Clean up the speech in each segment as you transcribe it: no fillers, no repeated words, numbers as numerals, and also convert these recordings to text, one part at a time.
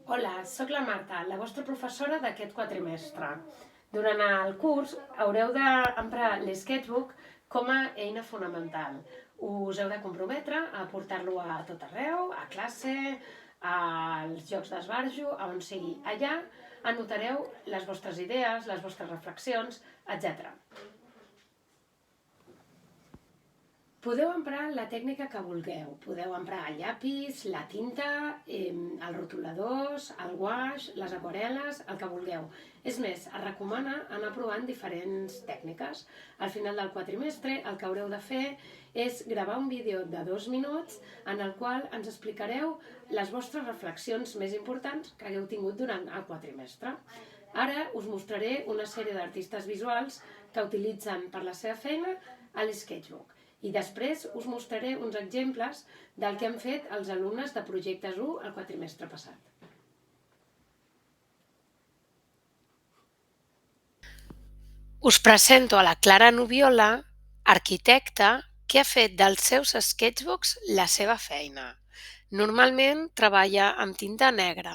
Hola, sóc la Marta, la vostra professora d'aquest quatrimestre. Durant el curs haureu d'emprar l'Sketchbook com a eina fonamental. Us heu de comprometre a portar-lo a tot arreu, a classe, als jocs d'esbarjo, a on sigui. Allà anotareu les vostres idees, les vostres reflexions, etc. Podeu emprar la tècnica que vulgueu. Podeu emprar el llapis, la tinta, els rotuladors, el guaix, les aquarel·les, el que vulgueu. És més, es recomana anar provant diferents tècniques. Al final del quatrimestre el que haureu de fer és gravar un vídeo de 2 minuts en el qual ens explicareu les vostres reflexions més importants que hagueu tingut durant el quatrimestre. Ara us mostraré una sèrie d'artistes visuals que utilitzen per la seva feina a l'Sketchbook. I després us mostraré uns exemples del que han fet els alumnes de Projectes 1 el quatrimestre passat. Us presento a la Clara Nubiola, arquitecta, que ha fet dels seus sketchbooks la seva feina. Normalment treballa amb tinta negra.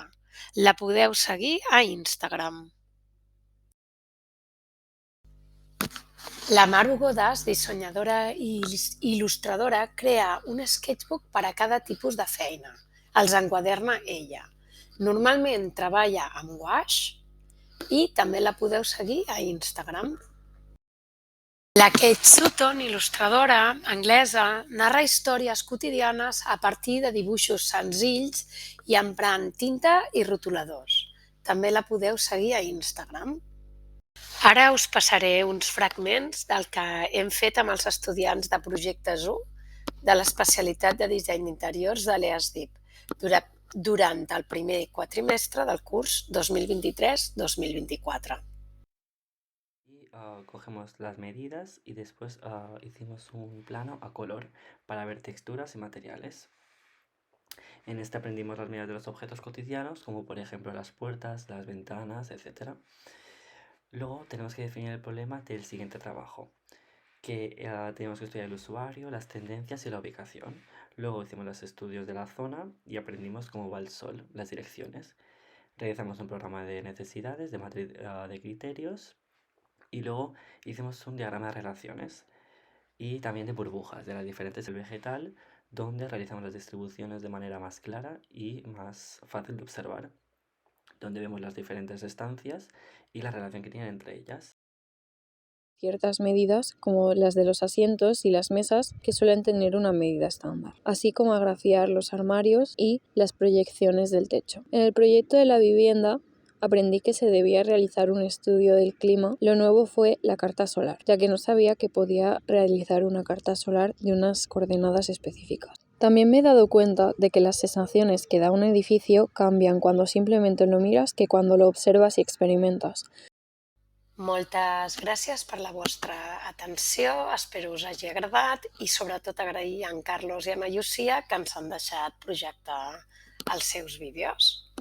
La podeu seguir a Instagram. La Maru Godàs, dissenyadora i il·lustradora, crea un sketchbook per a cada tipus de feina. Els enquaderna ella. Normalment treballa amb guaix i també la podeu seguir a Instagram. La Kate Sutton, il·lustradora anglesa, narra històries quotidianes a partir de dibuixos senzills i emprant tinta i rotuladors. També la podeu seguir a Instagram. Ara us passaré uns fragments del que hem fet amb els estudiants de Projectes 1 de l'especialitat de disseny d'interiors de l'EASDIP durant el primer quatrimestre del curs 2023-2024. Y cogemos las medidas y después hicimos un plano a color para ver texturas y materiales. En este aprendimos las medidas de los objetos cotidianos, como por ejemplo las puertas, las ventanas, etc. Luego tenemos que definir el problema del siguiente trabajo, que tenemos que estudiar el usuario, las tendencias y la ubicación. Luego hicimos los estudios de la zona y aprendimos cómo va el sol, las direcciones. Realizamos un programa de necesidades, de matriz de criterios y luego hicimos un diagrama de relaciones y también de burbujas de las diferentes del vegetal, donde realizamos las distribuciones de manera más clara y más fácil de observar, donde vemos las diferentes estancias y la relación que tienen entre ellas. Ciertas medidas, como las de los asientos y las mesas, que suelen tener una medida estándar, así como agraciar los armarios y las proyecciones del techo. En el proyecto de la vivienda aprendí que se debía realizar un estudio del clima. Lo nuevo fue la carta solar, ya que no sabía que podía realizar una carta solar de unas coordenadas específicas. También me he dado cuenta de que las sensaciones que da un edificio cambian cuando simplemente lo miras que cuando lo observas y experimentas. Moltes gràcies per la vostra atenció, espero us hagi agradat i sobretot agrair a en Carlos i a en Llucia que ens han deixat projectar els seus vídeos.